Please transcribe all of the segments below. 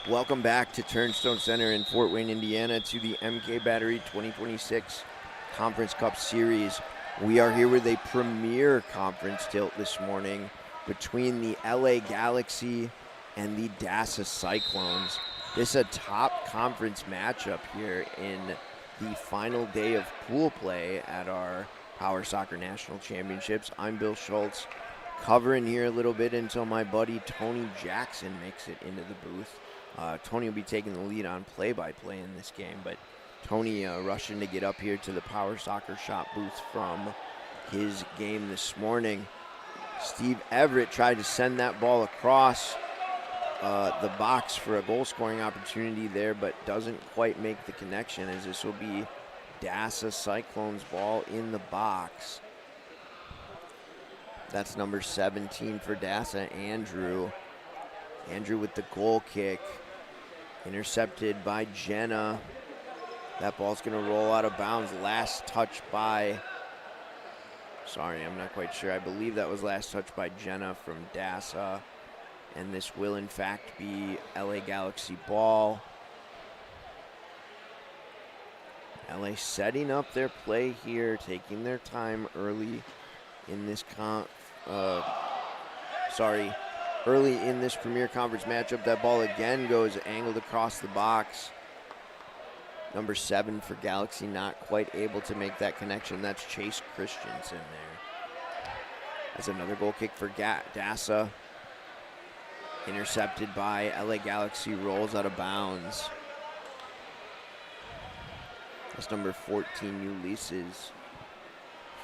Welcome back to Turnstone Center in Fort Wayne, Indiana, to the MK Battery 2026 Conference Cup Series. We are here with a premier conference tilt this morning between the LA Galaxy and the DASA Cyclones. This is a top conference matchup here in the final day of pool play at our Power Soccer National Championships. I'm Bill Schultz, covering here a little bit until my buddy Tony Jackson makes it into the booth. Tony will be taking the lead on play-by-play in this game, but Tony rushing to get up here to the Power Soccer Shop booth from his game this morning. Steve Everett tried to send that ball across the box for a goal-scoring opportunity there, but doesn't quite make the connection, as this will be DASA Cyclones ball in the box. That's number 17 for DASA, Andrew. Andrew with the goal kick. Intercepted by Jenna. That ball's going to roll out of bounds. Last touch by, sorry, I'm not quite sure. I believe that was last touch by Jenna from DASA. And this will, in fact, be LA Galaxy ball. LA setting up their play here, taking their time early in this early in this Premier Conference matchup. That ball again goes angled across the box. Number 7 for Galaxy not quite able to make that connection. That's Chase Christensen there. That's another goal kick for DASA. Intercepted by LA Galaxy, rolls out of bounds. That's number 14, Ulysses,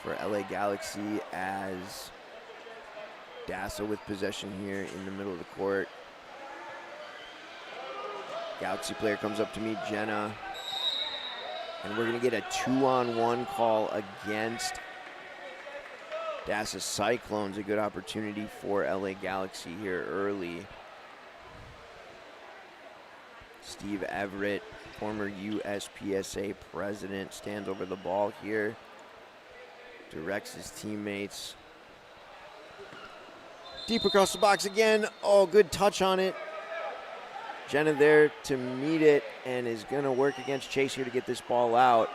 for LA Galaxy, as DASA with possession here in the middle of the court. Galaxy player comes up to meet Jenna. And we're going to get a 2-on-1 call against DASA Cyclones. A good opportunity for LA Galaxy here early. Steve Everett, former USPSA president, stands over the ball here. Directs his teammates. Deep across the box again. Oh, good touch on it. Jenna there to meet it and is going to work against Chase here to get this ball out.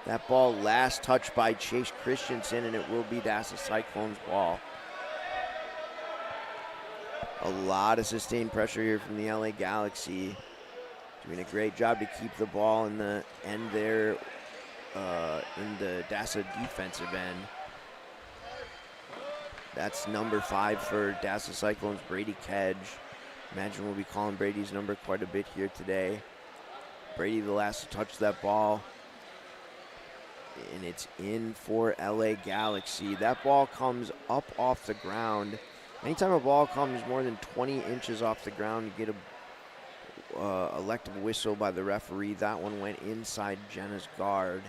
That ball last touched by Chase Christensen, and it will be DASA Cyclones ball. A lot of sustained pressure here from the LA Galaxy. Doing a great job to keep the ball in the end there in the DASA defensive end. That's number 5 for DASA Cyclones, Brady Kedge. Imagine we'll be calling Brady's number quite a bit here today. Brady the last to touch that ball. And it's in for LA Galaxy. That ball comes up off the ground. Anytime a ball comes more than 20 inches off the ground, you get a elective whistle by the referee. That one went inside Jenna's guard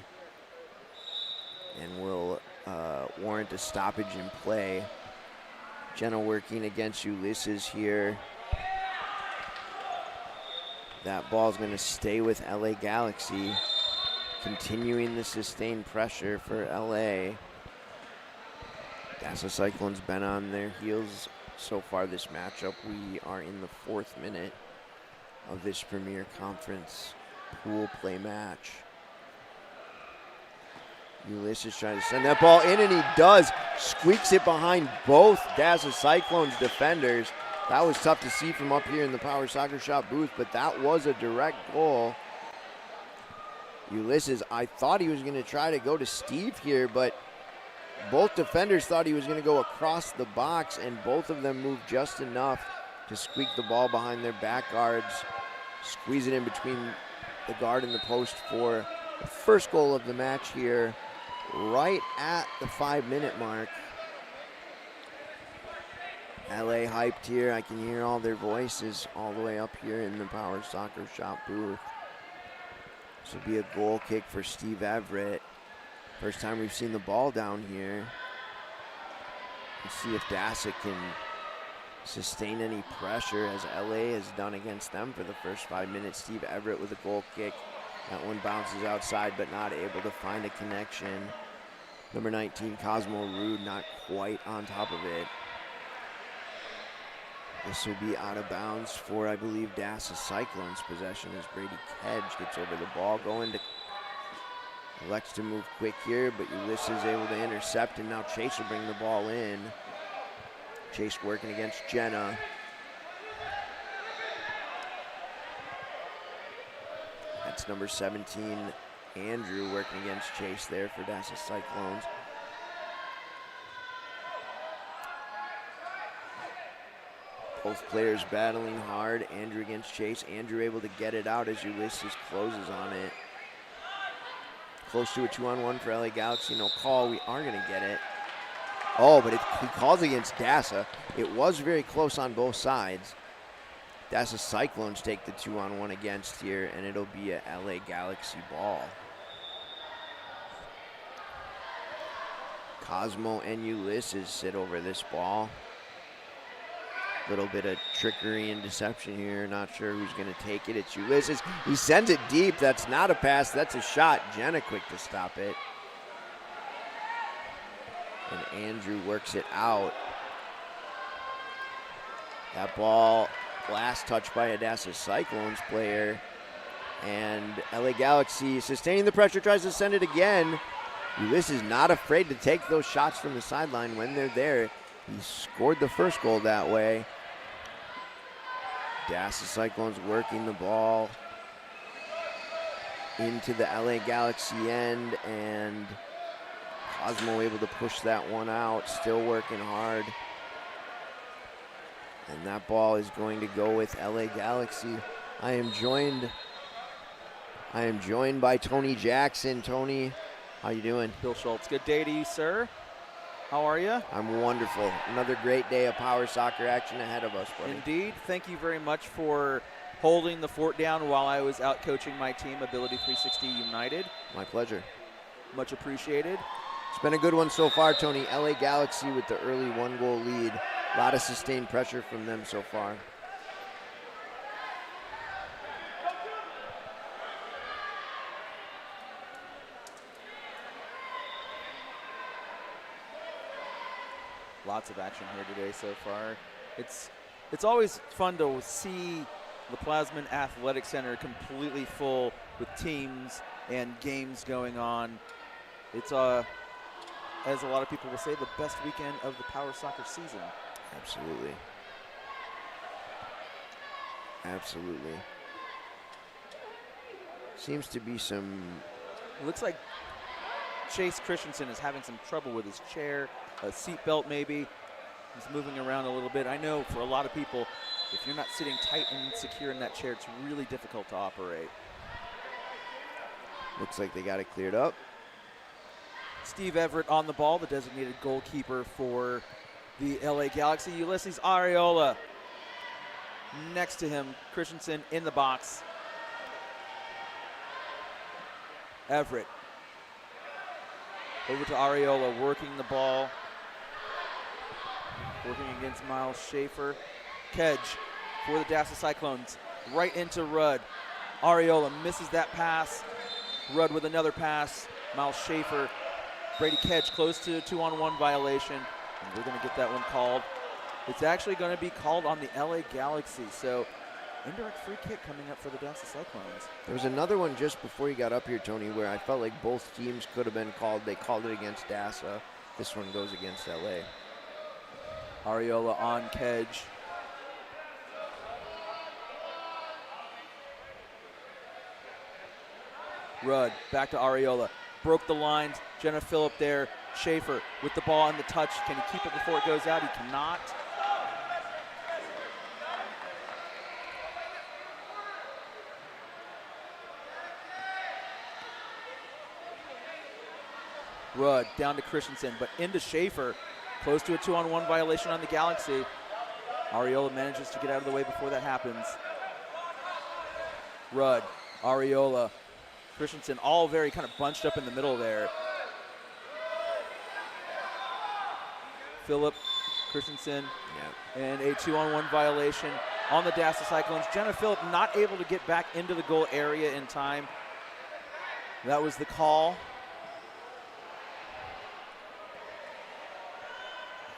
and will warrant a stoppage in play. Jenna working against Ulysses here. That ball's going to stay with LA Galaxy, continuing the sustained pressure for LA. DASA Cyclones been on their heels so far this matchup. We are in the 4th minute of this Premier Conference pool play match. Ulysses trying to send that ball in, and he does. Squeaks it behind both DASA Cyclones defenders. That was tough to see from up here in the Power Soccer Shop booth, but that was a direct goal. Ulysses, I thought he was going to try to go to Steve here, but both defenders thought he was going to go across the box, and both of them moved just enough to squeak the ball behind their back guards, squeeze it in between the guard and the post for the first goal of the match here, right at the 5-minute mark. LA hyped here. I can hear all their voices all the way up here in the Power Soccer Shop booth. This will be a goal kick for Steve Everett. First time we've seen the ball down here. Let's see if DASA can sustain any pressure, as LA has done against them for the first 5 minutes. Steve Everett with a goal kick. That one bounces outside, but not able to find a connection. Number 19, Cosmo Rude, not quite on top of it. This will be out of bounds for, I believe, DASA Cyclones possession as Brady Kedge gets over the ball. Elects to move quick here, but Ulysses able to intercept, and now Chase will bring the ball in. Chase working against Jenna. That's number 17, Andrew, working against Chase there for DASA Cyclones. Both players battling hard. Andrew against Chase. Andrew able to get it out as Ulysses closes on it. Close to a 2-on-1 for LA Galaxy. No call. We are going to get it. Oh, but he calls against DASA. It was very close on both sides. DASA Cyclones take the 2-on-1 against here, and it'll be a LA Galaxy ball. Cosmo and Ulysses sit over this ball. Little bit of trickery and deception here. Not sure who's going to take it. It's Ulysses. He sends it deep. That's not a pass. That's a shot. Jenna quick to stop it. And Andrew works it out. That ball, last touch by a DASA Cyclones player. And LA Galaxy sustaining the pressure, tries to send it again. Ulysses not afraid to take those shots from the sideline when they're there. He scored the first goal that way. DASA Cyclones working the ball into the LA Galaxy end, and Cosmo able to push that one out, still working hard. And that ball is going to go with LA Galaxy. I am joined by Tony Jackson. Tony, how you doing? Bill Schultz, good day to you, sir. How are you? I'm wonderful. Another great day of power soccer action ahead of us, buddy. Indeed. Thank you very much for holding the fort down while I was out coaching my team, Ability 360 United. My pleasure. Much appreciated. It's been a good one so far, Tony. LA Galaxy with the early 1-goal lead. A lot of sustained pressure from them so far. Lots of action here today so far. It's always fun to see the Plasman Athletic Center completely full with teams and games going on. It's as a lot of people will say, the best weekend of the power soccer season. Absolutely. Absolutely. Seems to be some... It looks like Chase Christensen is having some trouble with his chair, a seat belt maybe. He's moving around a little bit. I know for a lot of people, if you're not sitting tight and secure in that chair, it's really difficult to operate. Looks like they got it cleared up. Steve Everett on the ball, the designated goalkeeper for the LA Galaxy. Ulysses Areola next to him. Christensen in the box. Everett over to Areola, working the ball. Working against Miles Schaefer. Kedge for the DASA Cyclones. Right into Rudd. Areola misses that pass. Rudd with another pass. Miles Schaefer. Brady Kedge close to a 2-on-1 violation. And we're going to get that one called. It's actually going to be called on the LA Galaxy. So indirect free kick coming up for the DASA Cyclones. There was another one just before you got up here, Tony, where I felt like both teams could have been called. They called it against DASA. This one goes against LA. Areola on Kedge. Rudd back to Areola. Broke the lines. Jenna Phillip there. Schaefer with the ball on the touch. Can he keep it before it goes out? He cannot. Rudd down to Christensen, but into Schaefer. Close to a 2-on-1 violation on the Galaxy. Areola manages to get out of the way before that happens. Rudd, Areola, Christensen, all very kind of bunched up in the middle there. Phillip, Christensen, and a 2-on-1 violation on the DASA Cyclones. Jenna Phillip not able to get back into the goal area in time. That was the call.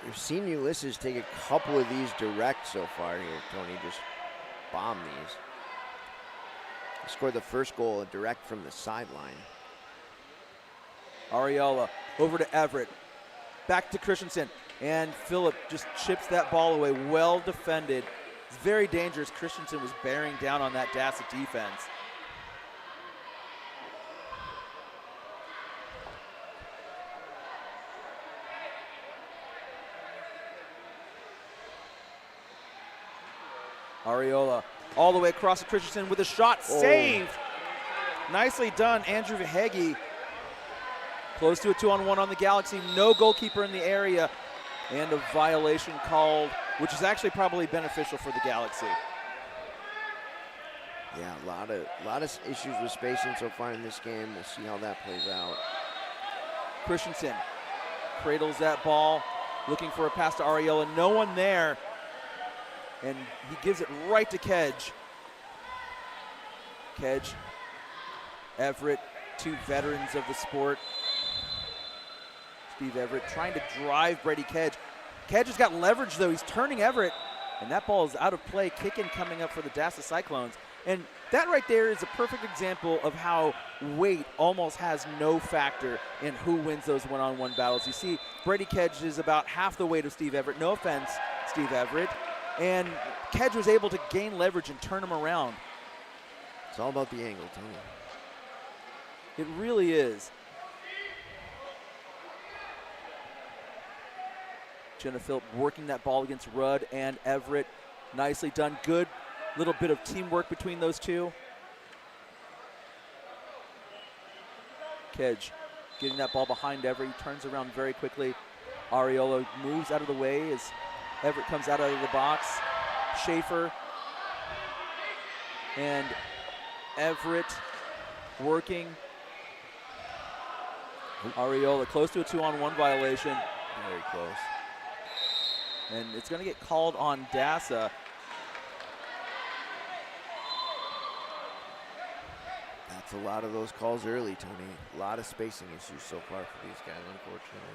We've seen Ulysses take a couple of these direct so far here, Tony. Just bomb these. He scored the first goal direct from the sideline. Ariola over to Everett. Back to Christensen. And Phillip just chips that ball away. Well defended. It's very dangerous. Christensen was bearing down on that DASA defense. Ariola all the way across to Christensen with a shot. Saved. Nicely done, Andrew Vahegi. Close to a 2-on-1 on the Galaxy. No goalkeeper in the area. And a violation called, which is actually probably beneficial for the Galaxy. Yeah, a lot of issues with spacing so far in this game. We'll see how that plays out. Christensen cradles that ball, looking for a pass to Ariola. No one there. And he gives it right to Kedge. Kedge, Everett, two veterans of the sport. Steve Everett trying to drive Brady Kedge. Kedge has got leverage though, he's turning Everett, and that ball is out of play. Kicking coming up for the DASA Cyclones. And that right there is a perfect example of how weight almost has no factor in who wins those one-on-one battles. You see, Brady Kedge is about half the weight of Steve Everett. No offense, Steve Everett. And Kedge was able to gain leverage and turn him around. It's all about the angle, Tony. It really is. Jenna Phillip working that ball against Rudd and Everett. Nicely done. Good little bit of teamwork between those two. Kedge getting that ball behind Everett. He turns around very quickly. Ariola moves out of the way as Everett comes out of the box. Schaefer and Everett working. Ariola close to a 2-on-1 violation. Very close. And it's going to get called on DASA. That's a lot of those calls early, Tony. A lot of spacing issues so far for these guys, unfortunately.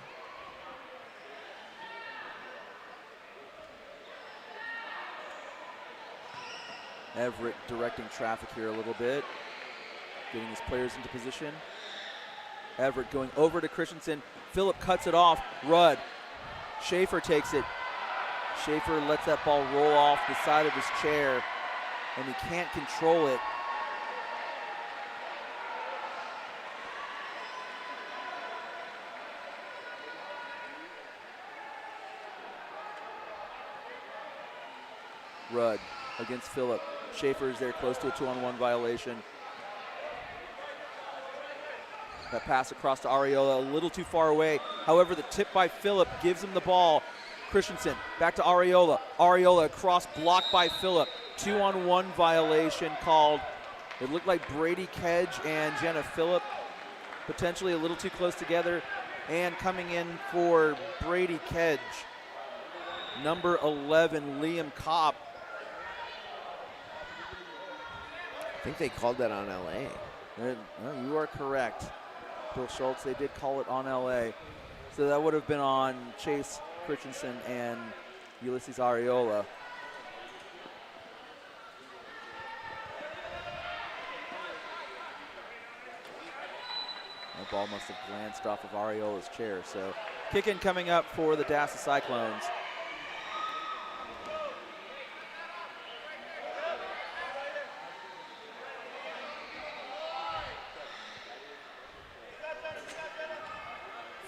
Everett directing traffic here a little bit, getting his players into position. Everett going over to Christensen. Phillip cuts it off. Rudd. Schaefer takes it. Schaefer lets that ball roll off the side of his chair, and he can't control it. Rudd against Phillip. Schaefer is there close to a 2-on-1 violation. That pass across to Ariola, a little too far away. However, the tip by Phillip gives him the ball. Christensen back to Ariola. Ariola across, blocked by Phillip. 2-on-1 violation called. It looked like Brady Kedge and Jenna Phillip potentially a little too close together. And coming in for Brady Kedge, number 11, Liam Kopp. I think they called that on LA. You are correct, Bill Schultz. They did call it on LA. So that would have been on Chase Christensen and Ulysses Ariola. That ball must have glanced off of Ariola's chair. So kick-in coming up for the DASA Cyclones.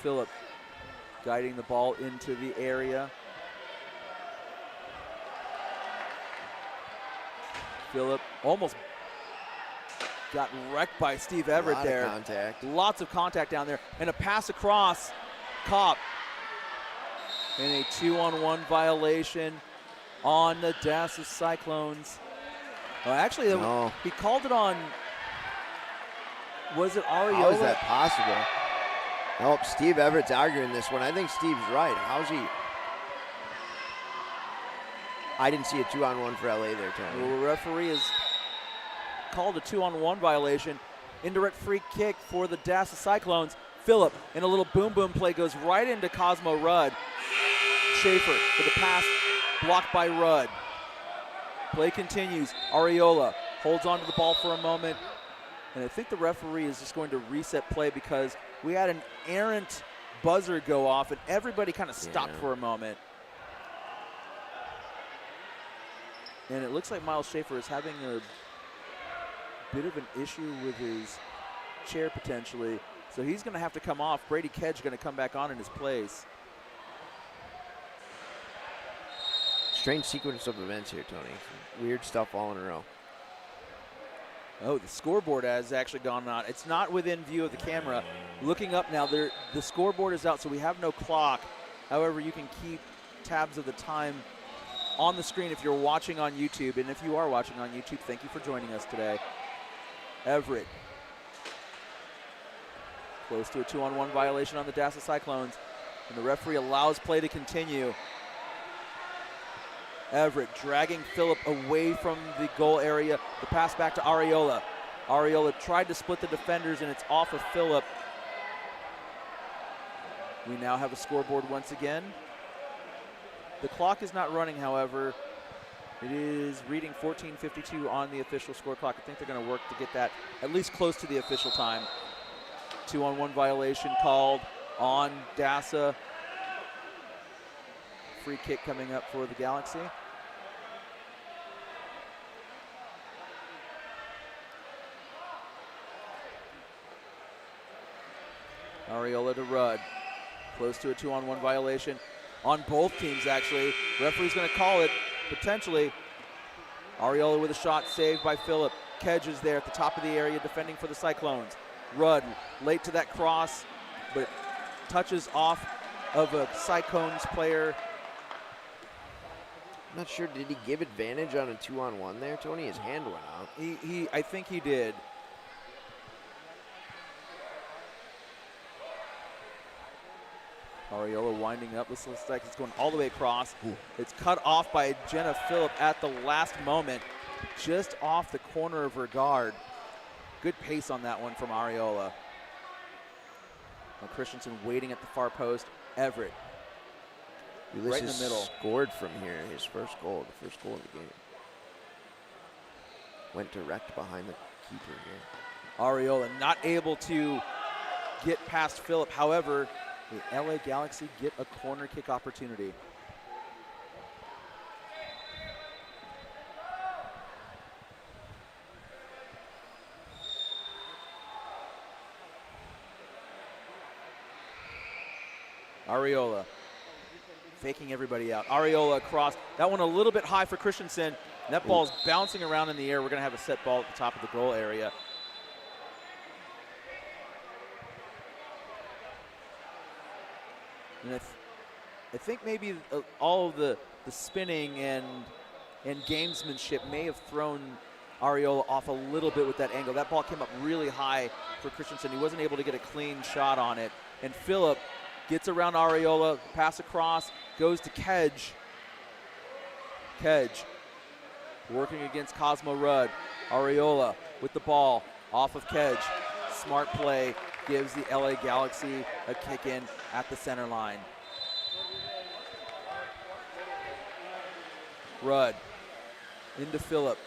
Phillip guiding the ball into the area. Phillip almost got wrecked by Steve Everett there. Contact. Lots of contact down there. And a pass across. Kopp. And a 2-on-1 violation on the DASA Cyclones. Well, actually, no. He called it on, was it Ariola? How is that possible? Nope, Steve Everett's arguing this one. I think Steve's right. How's he? I didn't see a 2-on-1 for LA there, Tony. Well, the referee has called a 2-on-1 violation. Indirect free kick for the DASA Cyclones. Phillip, in a little boom-boom play, goes right into Cosmo Rudd. Schaefer for the pass, blocked by Rudd. Play continues. Areola holds on to the ball for a moment, and I think the referee is just going to reset play because we had an errant buzzer go off, and everybody kind of stopped for a moment. And it looks like Miles Schaefer is having a bit of an issue with his chair potentially, so he's going to have to come off. Brady Kedge going to come back on in his place. Strange sequence of events here, Tony. Weird stuff all in a row. Oh, the scoreboard has actually gone out. It's not within view of the camera. Looking up now, the scoreboard is out, so we have no clock. However, you can keep tabs of the time on the screen if you're watching on YouTube. And if you are watching on YouTube, thank you for joining us today. Everett. Close to a 2-on-1 violation on the DASA Cyclones. And the referee allows play to continue. Everett dragging Phillip away from the goal area. The pass back to Areola. Areola tried to split the defenders, and it's off of Phillip. We now have a scoreboard once again. The clock is not running, however. It is reading 14:52 on the official score clock. I think they're going to work to get that at least close to the official time. 2-on-1 violation called on DASA. Free kick coming up for the Galaxy. Areola to Rudd. Close to a 2-on-1 violation on both teams, actually. Referee's going to call it, potentially. Areola with a shot saved by Phillip. Kedge is there at the top of the area defending for the Cyclones. Rudd late to that cross, but touches off of a Cyclones player. I'm not sure, did he give advantage on a 2-on-1 there, Tony? His hand went out. I think he did. Areola winding up. This looks like it's going all the way across. Ooh. It's cut off by Jenna Phillip at the last moment, just off the corner of her guard. Good pace on that one from Areola. Now Christensen waiting at the far post. Everett. Ulysses right in the middle. Scored from here, his first goal, the first goal of the game. Went direct behind the keeper here. Areola not able to get past Phillip. However, the LA Galaxy get a corner kick opportunity. Areola faking everybody out. Areola across. That one a little bit high for Christensen. That ball's bouncing around in the air. We're going to have a set ball at the top of the goal area. And I think maybe all of the spinning and gamesmanship may have thrown Areola off a little bit with that angle. That ball came up really high for Christensen. He wasn't able to get a clean shot on it. And Phillip gets around Areola, pass across, goes to Kedge. Kedge working against Cosmo Rudd. Areola with the ball off of Kedge. Smart play gives the LA Galaxy a kick in at the center line. Rudd into Phillip.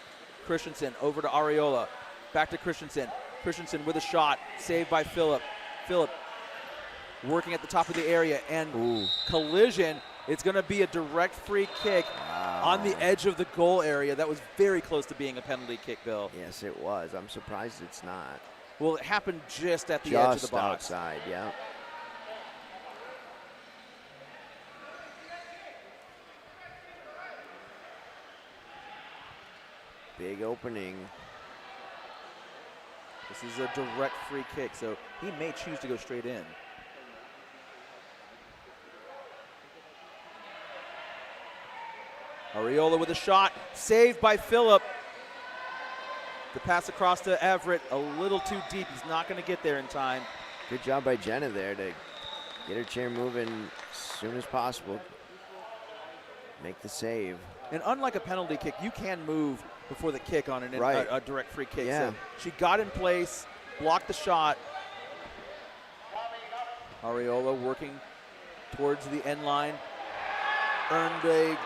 Christensen over to Areola. Back to Christensen. Christensen with a shot. Saved by Phillip. Phillip working at the top of the area, and collision. It's going to be a direct free kick on the edge of the goal area. That was very close to being a penalty kick, Bill. Yes, it was. I'm surprised it's not. Well, it happened just at the edge of the box. Just outside, yeah. Big opening. This is a direct free kick, so he may choose to go straight in. Areola with a shot, saved by Phillip. The pass across to Everett, a little too deep. He's not going to get there in time. Good job by Jenna there to get her chair moving as soon as possible. Make the save. And unlike a penalty kick, you can move before the kick on a direct free kick. Yeah. So she got in place, blocked the shot. Areola working towards the end line. earned a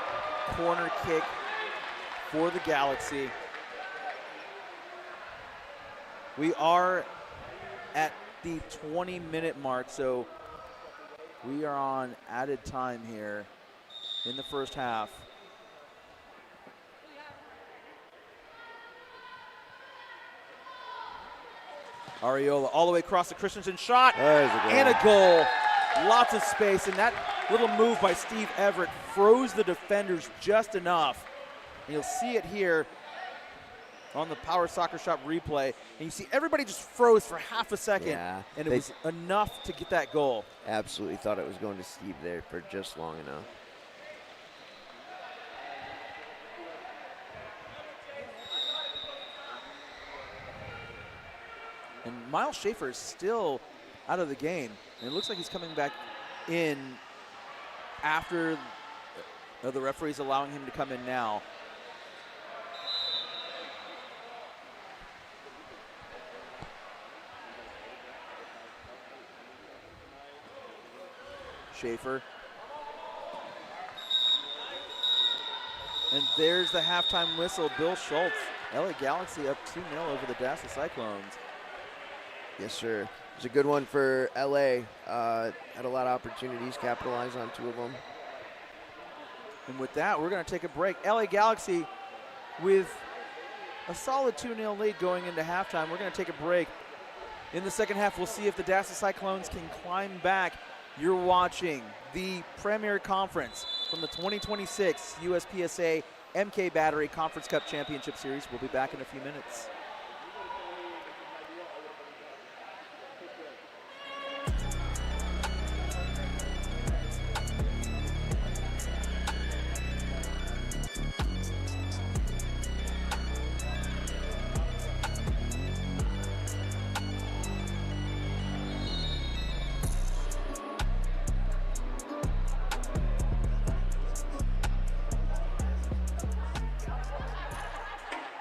corner kick for the Galaxy. We are at the 20-minute mark, so we are on added time here in the first half. Ariola all the way across the Christensen shot and a goal. Lots of space, and that little move by Steve Everett froze the defenders just enough. And you'll see it here on the Power Soccer Shop replay. And you see everybody just froze for half a second, and it was enough to get that goal. Absolutely thought it was going to Steve there for just long enough. And Miles Schaefer is still out of the game. And it looks like he's coming back in after the referee's allowing him to come in now. Schaefer. And there's the halftime whistle. Bill Schultz, LA Galaxy up 2-0 over the DASA Cyclones. Yes, sir. It was a good one for LA. Had a lot of opportunities, capitalized on 2 of them. And with that, we're going to take a break. LA Galaxy with a solid 2-0 lead going into halftime. We're going to take a break. In the second half, we'll see if the DASA Cyclones can climb back. You're watching the Premier Conference from the 2026 USPSA MK Battery Conference Cup Championship Series. We'll be back in a few minutes.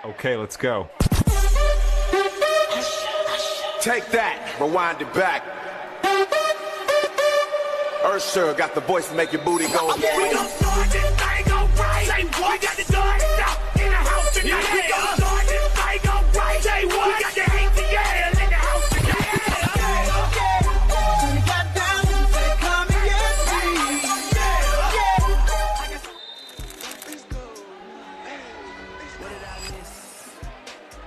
Okay, let's go. Take that, rewind it back. Ursher got the voice to make your booty go. We gon' start this thing alright. Say what? We got the start in the house tonight. We gon' start this thing alright. Say what? We got the ATL in the house tonight. We got down and said come and get me. Let's go. What did I miss?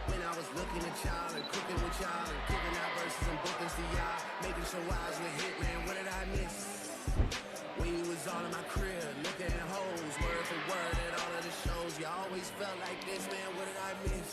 When I was looking at y'all and cooking with y'all and giving out verses and bookings to y'all, making sure I was with hit, man. What did I miss? When you was all in my crib, looking at hoes, word for word at all of the shows, you always felt like this, man. What did I miss?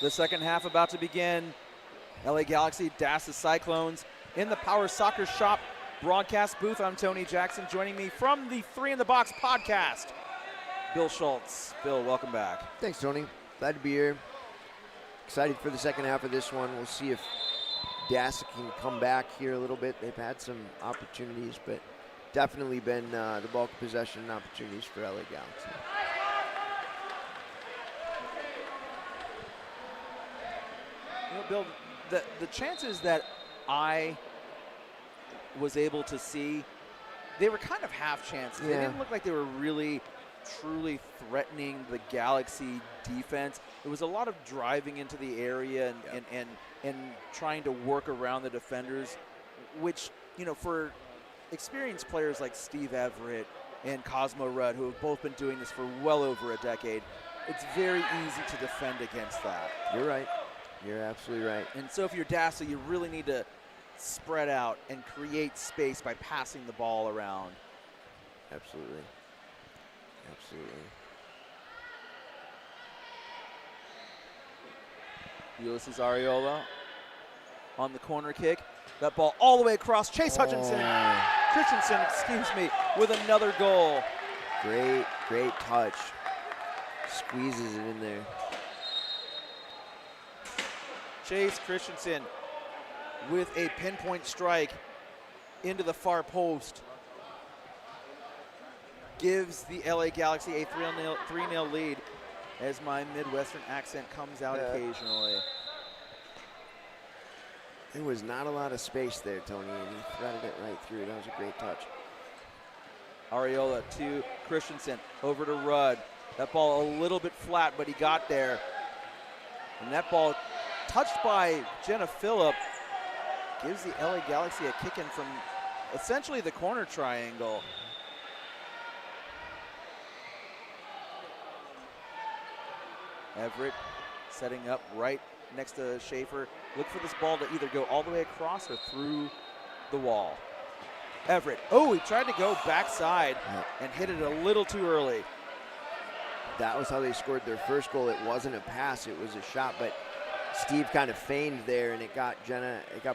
The second half about to begin. LA Galaxy, DASA Cyclones in the Power Soccer Shop broadcast booth. I'm Tony Jackson. Joining me from the 3 in the Box podcast, Bill Schultz. Bill, welcome back. Thanks, Tony. Glad to be here. Excited for the second half of this one. We'll see if DASA can come back here a little bit. They've had some opportunities, but definitely been the bulk of possession and opportunities for LA Galaxy. You know, Bill, the chances that I was able to see, they were kind of half chances. They didn't look like they were really, truly threatening the Galaxy defense. It was a lot of driving into the area and trying to work around the defenders, which, you know, for experienced players like Steve Everett and Cosmo Rudd, who have both been doing this for well over a decade, it's very easy to defend against that. You're right. You're absolutely right. And so if you're DASA, you really need to spread out and create space by passing the ball around. Absolutely. Absolutely. Ulysses Ariola on the corner kick. That ball all the way across. Chase Christensen, excuse me, with another goal. Great touch. Squeezes it in there. Chase Christensen with a pinpoint strike into the far post. Gives the LA Galaxy a 3-0 lead as my Midwestern accent comes out occasionally. There was not a lot of space there, Tony, and he threaded it right through. That was a great touch. Ariola to Christensen, over to Rudd. That ball a little bit flat, but he got there. And that ball, touched by Jenna Phillip, gives the LA Galaxy a kick in from essentially the corner triangle. Everett setting up right next to Schaefer. Look for this ball to either go all the way across or through the wall. Everett, he tried to go backside and hit it a little too early. That was how they scored their first goal. It wasn't a pass, it was a shot, but Steve kind of feigned there, and it got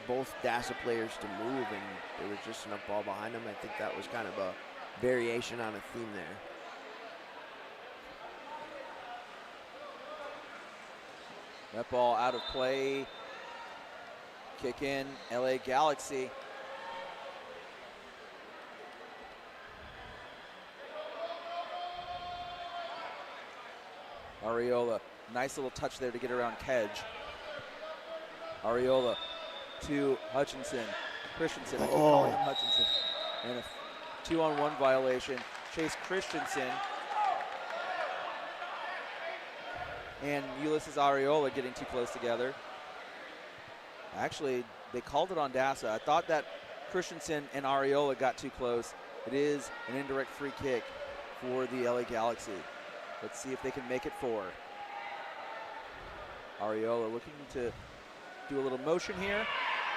both DASA players to move, and there was just enough ball behind them. I think that was kind of a variation on a theme there. That ball out of play. Kick in, LA Galaxy. Ariola, nice little touch there to get around Kedge. Ariola to Hutchinson. Christensen, I keep calling him Hutchinson. And a 2-on-1 violation. Chase Christensen. And Ulysses Ariola getting too close together. Actually, they called it on DASA. I thought that Christensen and Ariola got too close. It is an indirect free kick for the LA Galaxy. Let's see if they can make it 4. Ariola looking to do a little motion here.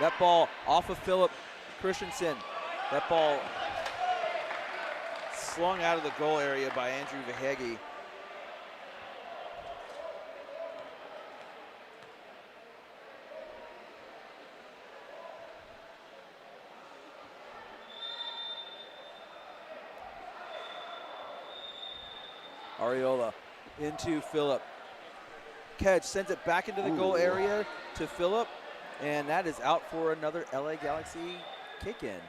That ball off of Philip Christensen. That ball slung out of the goal area by Andrew Vahegi. Ariola into Phillip. Kedge sends it back into the goal area to Phillip, and that is out for another LA Galaxy kick-in.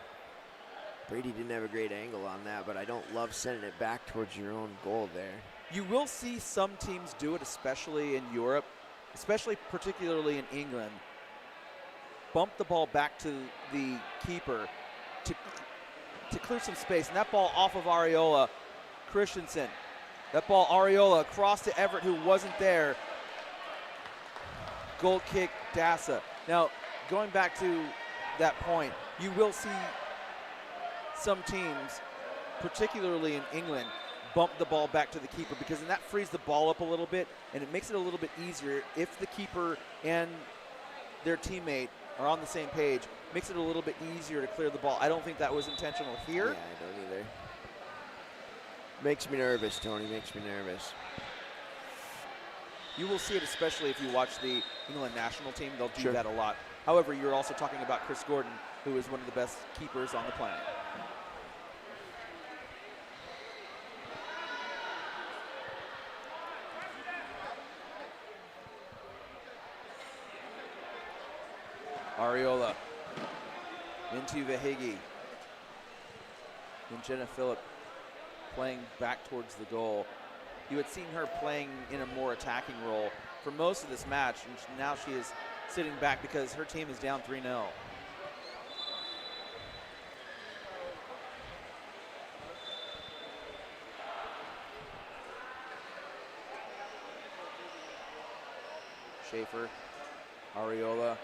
Brady didn't have a great angle on that, but I don't love sending it back towards your own goal there. You will see some teams do it, especially in Europe, particularly in England. Bump the ball back to the keeper to clear some space, and that ball off of Ariola. Christensen. That ball, Ariola, across to Everett, who wasn't there. Goal kick, DASA. Now, going back to that point, you will see some teams, particularly in England, bump the ball back to the keeper, because then that frees the ball up a little bit, and it makes it a little bit easier if the keeper and their teammate are on the same page. Makes it a little bit easier to clear the ball. I don't think that was intentional here. Yeah, I don't either. Makes me nervous, Tony. Makes me nervous. You will see it, especially if you watch the England national team. They'll do Sure. that a lot. However, you're also talking about Chris Gordon, who is one of the best keepers on the planet. Ariola into Vahigi. And Jenna Phillip playing back towards the goal. You had seen her playing in a more attacking role for most of this match, and now she is sitting back because her team is down 3-0. Schaefer, Ariola,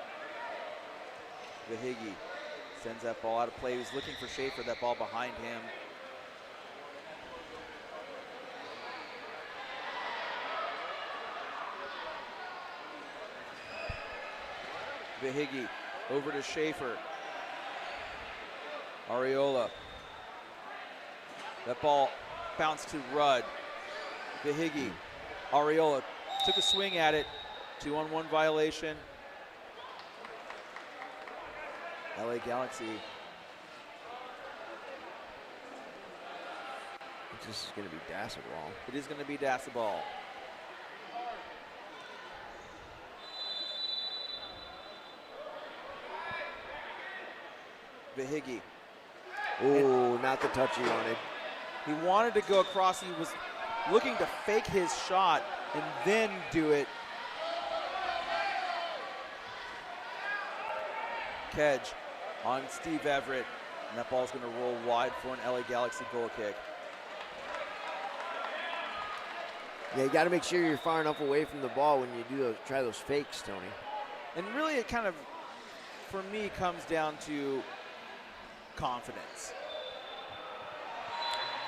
Vahigi sends that ball out of play. He was looking for Schaefer, that ball behind him. Vahigi over to Schaefer. Ariola. That ball bounced to Rudd. Vahigi. Ariola took a swing at it. 2-on-1 violation. LA Galaxy. This is going to be DASA ball. It is going to be DASA ball. Vahigi. Oh, not the touch he wanted. He wanted to go across. He was looking to fake his shot and then do it. Kedge on Steve Everett. And that ball's going to roll wide for an LA Galaxy goal kick. Yeah, you got to make sure you're far enough away from the ball when you do those, try those fakes, Tony. And really it kind of, for me, comes down to confidence.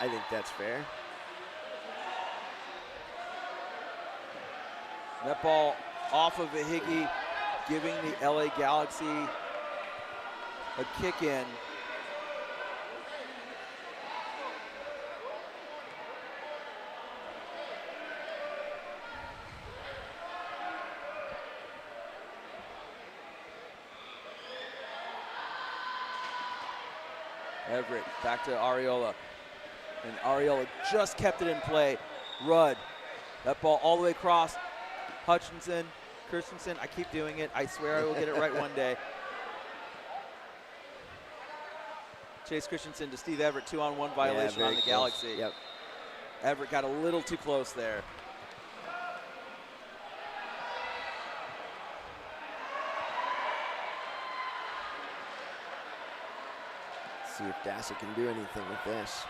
I think that's fair. That ball off of Vahigi, giving the LA Galaxy a kick in. Everett back to Ariola. And Ariola just kept it in play. Rudd, that ball all the way across. Hutchinson, Christensen, I keep doing it. I swear I will get it right one day. Chase Christensen to Steve Everett, 2-on-1 violation on the close. Galaxy. Yep. Everett got a little too close there. See if DASA can do anything with this.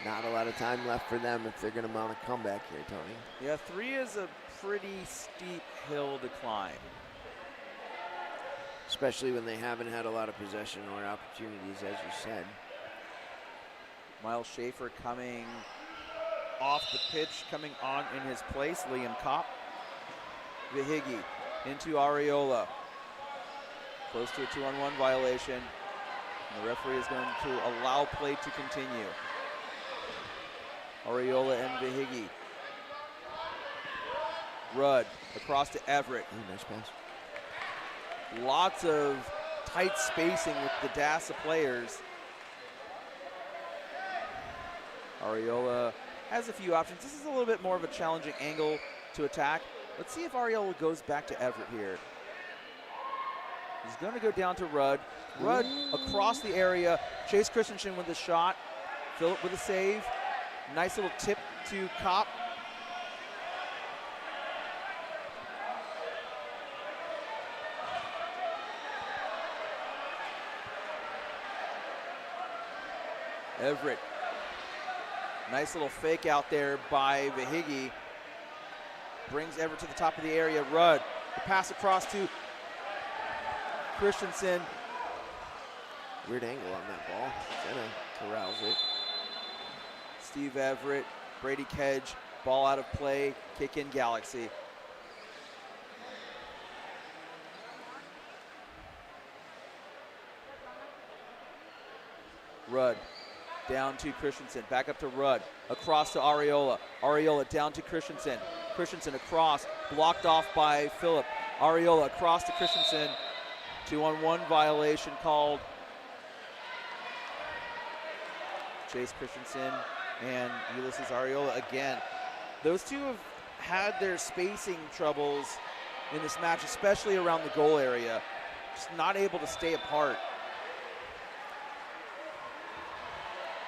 Not a lot of time left for them if they're going to mount a comeback here, Tony. Yeah, 3 is a pretty steep hill to climb. Especially when they haven't had a lot of possession or opportunities, as you said. Miles Schaefer coming off the pitch, coming on in his place, Liam Kopp. Vahigi into Ariola. Close to a 2-on-1 violation. And the referee is going to allow play to continue. Ariola and Vahigi. Rudd across to Everett. Ooh, nice pass. Lots of tight spacing with the DASA players. Ariola has a few options. This is a little bit more of a challenging angle to attack. Let's see if Ariola goes back to Everett here. He's going to go down to Rudd. Rudd across the area. Chase Christensen with a shot. Phillip with a save. Nice little tip to Kopp. Everett. Nice little fake out there by Vahigi. Brings Everett to the top of the area. Rudd. The pass across to Christensen. Weird angle on that ball. Jenna corrals it. Steve Everett, Brady Kedge, ball out of play, kick in Galaxy. Rudd down to Christensen, back up to Rudd, across to Areola. Areola down to Christensen. Christensen across, blocked off by Phillip. Areola across to Christensen. 2-on-1 violation called. Chase Christensen and Ulysses Areola again. Those two have had their spacing troubles in this match, especially around the goal area. Just not able to stay apart.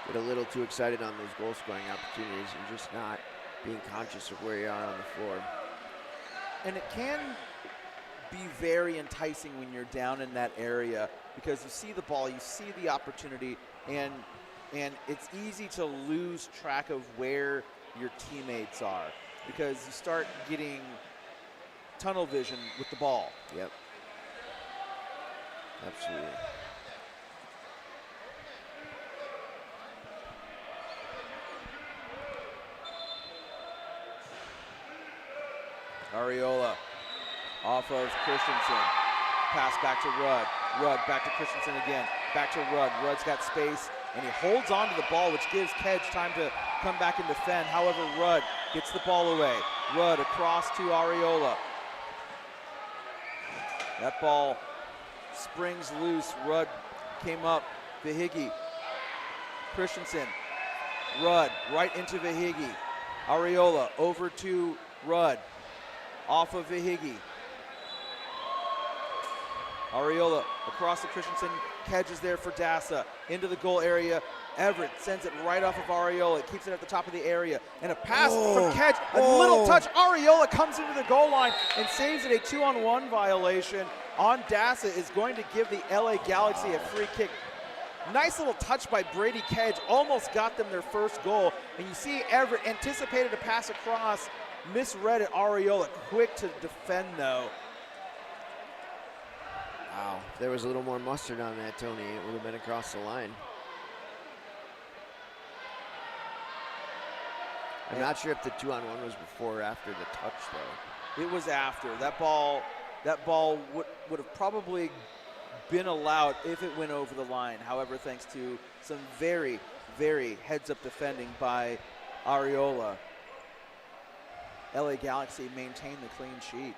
Get a little too excited on those goal scoring opportunities and just not being conscious of where you are on the floor. And it can be very enticing when you're down in that area because you see the ball, you see the opportunity, and it's easy to lose track of where your teammates are because you start getting tunnel vision with the ball. Yep. Absolutely. Areola off of Christensen. Pass back to Rudd. Rudd back to Christensen again. Back to Rudd. Rudd's got space, and he holds on to the ball, which gives Kedge time to come back and defend. However, Rudd gets the ball away. Rudd across to Areola. That ball springs loose. Rudd came up. Vihigi. Christensen. Rudd right into Vihigi. Areola over to Rudd. Off of Vihigi. Areola across to Christensen. Kedge is there for DASA. Into the goal area. Everett sends it right off of Areola. It keeps it at the top of the area. And a pass from Kedge. A little touch. Areola comes into the goal line and saves it. A 2-on-1 violation on DASA is going to give the LA Galaxy a free kick. Nice little touch by Brady Kedge. Almost got them their first goal. And you see Everett anticipated a pass across. Misread it. Areola quick to defend though. Wow, if there was a little more mustard on that, Tony, it would have been across the line. I'm not sure if the 2-on-1 was before or after the touch though. It was after. That ball would have probably been allowed if it went over the line. However, thanks to some very, very heads-up defending by Areola, LA Galaxy maintained the clean sheet.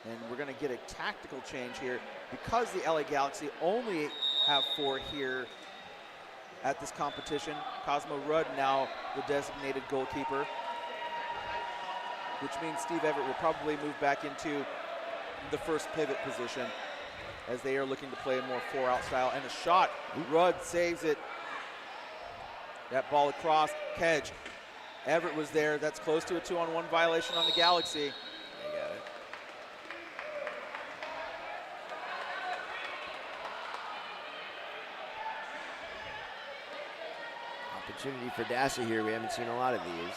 And we're going to get a tactical change here because the LA Galaxy only have 4 here at this competition. Cosmo Rudd now the designated goalkeeper, which means Steve Everett will probably move back into the first pivot position as they are looking to play a more 4-out style. And a shot, Rudd saves it. That ball across, Kedge. Everett was there. That's close to a 2-on-1 violation on the Galaxy. I got it. Opportunity for DASA here. We haven't seen a lot of these.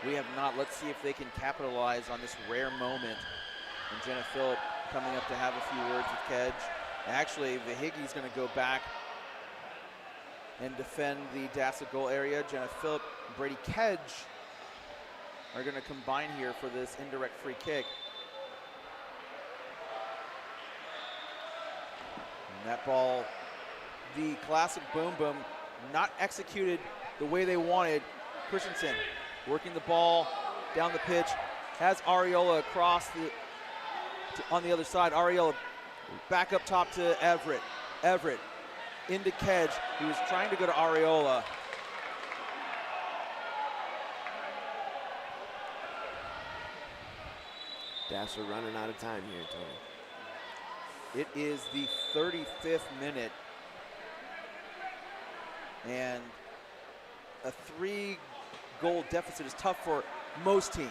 We have not. Let's see if they can capitalize on this rare moment. And Jenna Phillip coming up to have a few words with Kedge. Actually, Vihigi's going to go back and defend the DASA goal area. Jenna Phillip and Brady Kedge are going to combine here for this indirect free kick. And that ball, the classic boom boom, not executed the way they wanted. Christensen working the ball down the pitch, has Areola across on the other side. Areola back up top to Everett. Everett into Kedge, who was trying to go to Areola. DASA running out of time here, Tony. It is the 35th minute. And a 3-goal deficit is tough for most teams.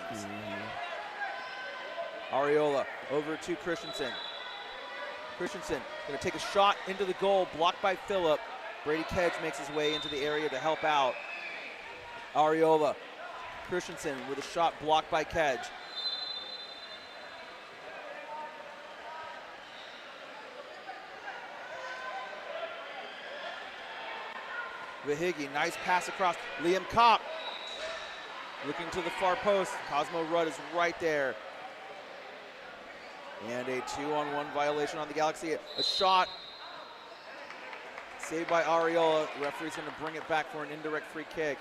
Areola over to Christensen. Christensen going to take a shot into the goal, blocked by Phillip. Brady Kedge makes his way into the area to help out. Areola, Christensen with a shot blocked by Kedge. Vihigi, nice pass across. Liam Kopp looking to the far post. Cosmo Rudd is right there. And a 2-on-1 violation on the Galaxy. A shot Saved by Ariola. The referee's going to bring it back for an indirect free kick.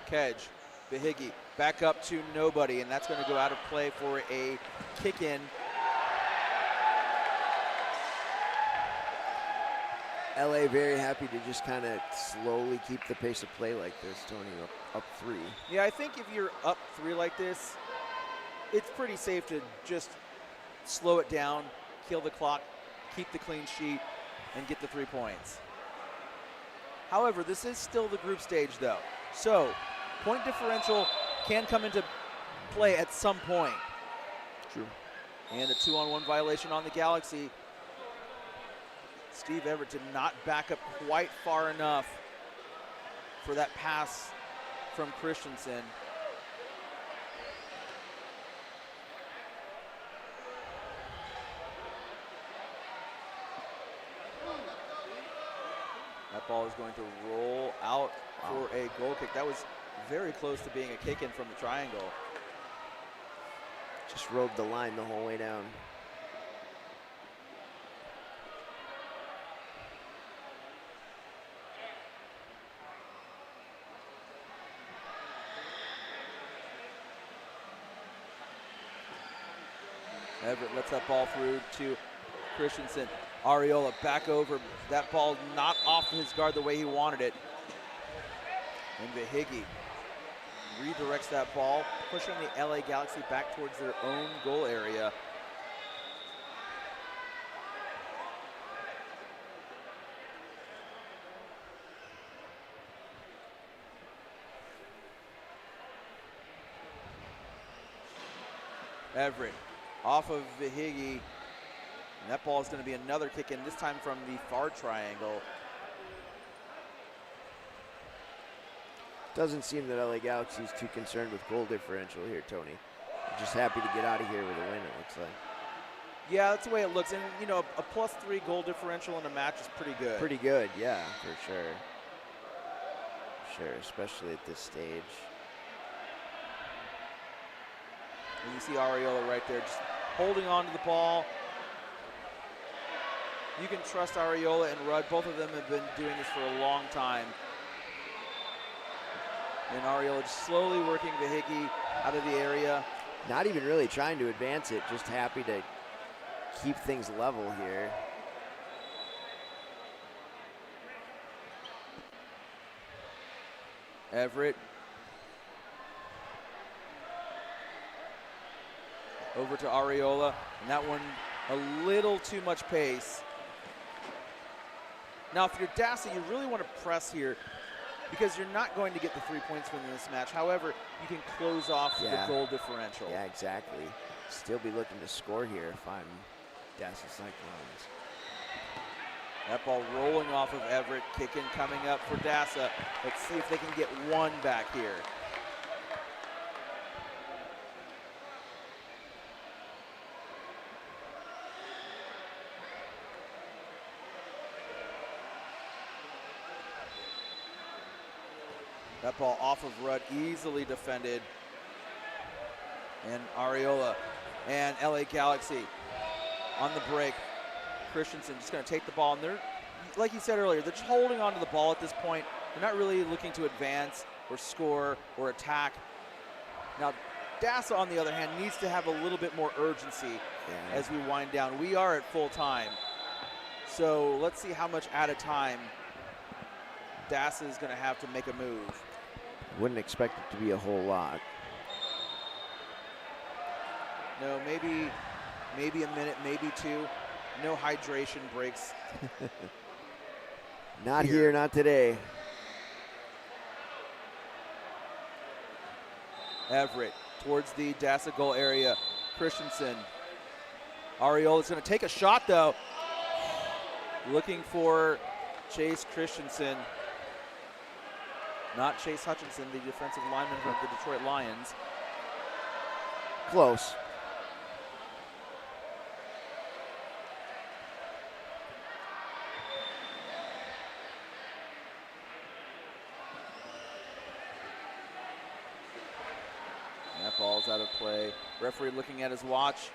Kedge, Behiggy, back up to nobody, and that's going to go out of play for a kick in. LA very happy to just kind of slowly keep the pace of play like this, Tony, up 3. Yeah, I think if you're up 3 like this, it's pretty safe to just slow it down, kill the clock, keep the clean sheet, and get the 3 points. However, this is still the group stage, though. So, point differential can come into play at some point. True. And a 2-on-1 violation on the Galaxy. Steve Everett did not back up quite far enough for that pass from Christensen. That ball is going to roll out for a goal kick. That was very close to being a kick in from the triangle. Just rode the line the whole way down. Everett lets that ball through to Christensen. Ariola back over. That ball not off his guard the way he wanted it. And Behiggy redirects that ball, pushing the LA Galaxy back towards their own goal area. Everett off of Behiggy. And that ball is going to be another kick in, this time from the far triangle. Doesn't seem that LA Galaxy is too concerned with goal differential here, Tony. They're just happy to get out of here with a win, it looks like. Yeah, that's the way it looks. And, you know, a +3 goal differential in a match is pretty good. Pretty good, yeah, for sure. Sure, especially at this stage. And you see Ariola right there just holding on to the ball. You can trust Ariola and Rudd. Both of them have been doing this for a long time. And Ariola just slowly working Behiggy out of the area. Not even really trying to advance it, just happy to keep things level here. Everett. Over to Ariola, and that one a little too much pace. Now, if you're DASA, you really want to press here because you're not going to get the 3 points from this match. However, you can close off the goal differential. Yeah, exactly. Still be looking to score here if I'm DASA Cyclones. That ball rolling off of Everett, kicking coming up for DASA. Let's see if they can get one back here. That ball off of Rudd, easily defended. And Ariola and LA Galaxy on the break. Christensen just going to take the ball, and they're, like you said earlier, they're just holding on to the ball at this point. They're not really looking to advance or score or attack. Now, DASA, on the other hand, needs to have a little bit more urgency as we wind down. We are at full time. So let's see how much at a time DASA is going to have to make a move. Wouldn't expect it to be a whole lot. No, maybe a minute, maybe 2. No hydration breaks. Not here, not today. Everett towards the DASA goal area. Christensen. Ariola's going to take a shot, though. Looking for Chase Christensen. Not Chase Hutchinson, the defensive lineman from the Detroit Lions. Close. of play. Referee looking at his watch.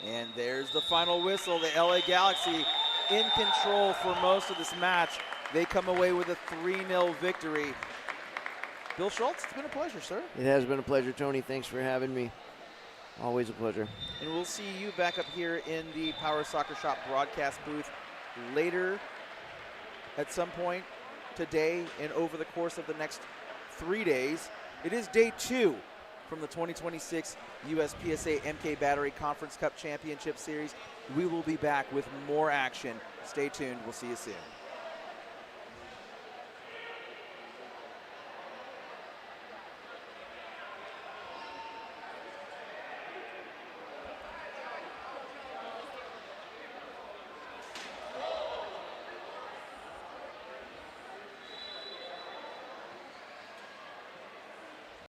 And there's the final whistle. The LA Galaxy in control for most of this match. They come away with a 3-0 victory. Bill Schultz, it's been a pleasure, sir. It has been a pleasure, Tony. Thanks for having me. Always a pleasure. And we'll see you back up here in the Power Soccer Shop broadcast booth later at some point today and over the course of the next 3 days. It is day 2 from the 2026 USPSA MK Battery Conference Cup Championship Series. We will be back with more action. Stay tuned. We'll see you soon.